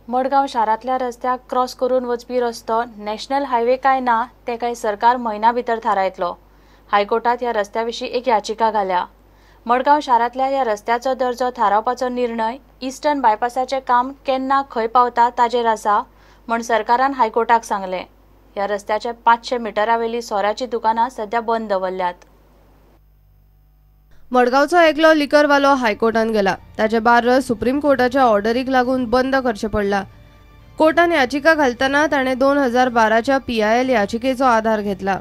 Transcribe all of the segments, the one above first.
मडगांव शारांतल्या रस्त्याक क्रॉस करून वचपी रस्तो नॅशनल हायवे काय ना ते काय सरकार म्हयन्या भितर थारायतलो। हायकोर्टात ह्या रस्त्याविशीं एक याचिका घाल्या। मडगांव शारांतल्या ह्या रस्त्याचो दर्जो थारावपाचो निर्णय ईस्टर्न बायपासाचें काम केन्ना खंय पावता ताचेर आसा म्हण सरकारान हायकोर्टाक सांगलें। ह्या रस्त्याच्या 500 मिटरांवयलीं सोऱ्याचीं दुकानां सध्या बंद दवरल्यात। मडगांवचो एकलो लिकरवालो हायकोर्टान गेला। ताचे बार सुप्रीम कोर्टाच्या ऑर्डरीक लागून बंद करचें पडला। कोर्टान याचिका घालतना ताणें 2012च्या PIL याचिकेचो आधार घेतला।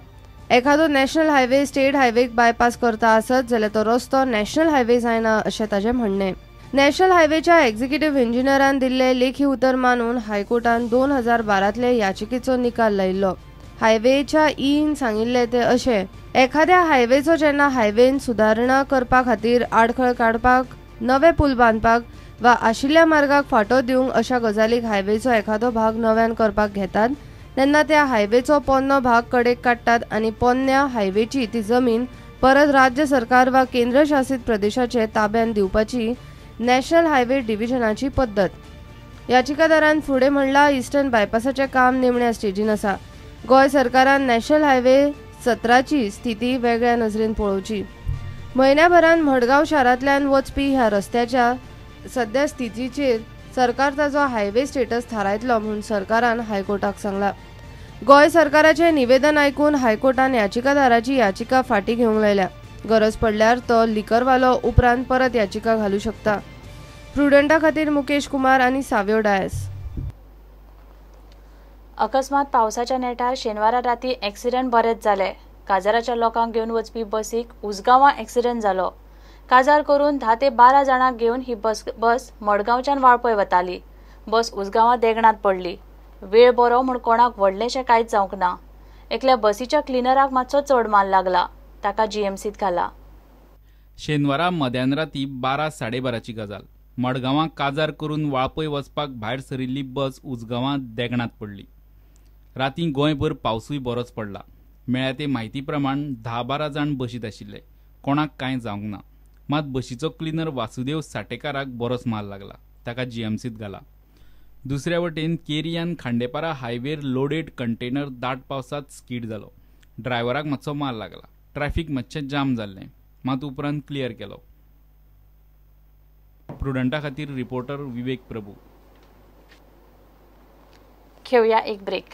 एखादो नॅशनल हायवे स्टेट हायवेक बायपास करता आसत जाल्यार तो रस्तो नॅशनल हायवे जायना अशें ताचें म्हणणें। नॅशनल हायवेच्या एक्झिक्युटिव्ह इंजिनियरान दिल्लें लेखी उतर मानून हायकोर्टान 2012तले याचिकेचो निकाल लायिल्लो। हायवेच्या ईन सांगिल्लें ते अशें, एखाद्या हायवेचो जेन्ना हायवेन सुदारणा करपा खातीर आडखळ काडपाक, नवे पूल बांदपाक वा आशिल्ल्या मार्गाक फांटो दिवंक अशा गजालीक हायवेचो एखादो भाग नव्यान करपाक घेतात तेन्ना त्या हायवेचो पोरणो भाग कडेक काडटात आनी पोरन्या हायवेची ती जमीन परत राज्य सरकार वा केंद्र शासीत प्रदेशाचे ताब्यान दिवपाची नॅशनल हायवे डिव्हिजनाची पद्दत। याचिकादारान फुडें म्हणला, ईस्टर्न बायपासाचें काम निमण्या स्टेजीन आसा। गोंय सरकारान नॅशनल हायवे 17ची स्थिती वेगळ्या नजरेन पळोवची। म्हयन्याभरान मडगांव शारांतल्यान वचपी ह्या रस्त्याच्या सद्या स्थितीचेर सरकार ताचो हायवे स्टेटस थारायतलो म्हूण सरकारान हायकोर्टाक सांगला। गोंय सरकाराचें निवेदन आयकून हायकोर्टान याचिकादाराची याचिका फाटीं घेवंक लायल्या। गरज पडल्यार तो लिकरवालो उपरांत परत याचिका घालूं शकता। प्रुडंटा खातीर मुकेश कुमार आनी साव्यो डायस। अकस्मात पावसाच्या नेटार शेनवारा राती एक्सिडेंट बरेच जाले। काजाराच्या लोकांक घेवन वचपी बसीक उसगांवां एक्सिडेंट जालो। काजार करून 10 ते 12 जाणांक घेवन ही बस मडगांवच्यान वाळपय वताली। बस उसगांवां देगणात पडली। वेळ बरो म्हूण कोणाक व्हडलेशें कांयच जावंक ना। एकल्या बसीच्या क्लिनराक मातसो चड माल लागला, ताका GMCत घाला। शेनवारा मध्यान राती 12:30ची गजाल। मडगांवां काजार करून वाळपय वचपाक भायर सरिल्ली बस उसगांवां देगणात पडली। रातीं गोंयभर पावसूय बरोच पडला। मेळ्या ते म्हायती प्रमाण 10-12 जाण बशींत आशिल्ले। कोणाक कांय जावंक ना। मात बशीचो क्लिनर वासुदेव साटेकाराक बरोच माल लागला, ताका GMCत घाला। दुसऱ्या वटेन केरियान खांडेपारा हायवेर लोडेड कंटेनर दाट पावसात स्कीड जालो। ड्रायव्हराक मातसो माल लागला। ट्रॅफिक मातशें जाम जाल्लें, मात उपरांत क्लियर केलो। प्रुडंटा खातीर रिपोर्टर विवेक प्रभू। घेवया एक ब्रेक।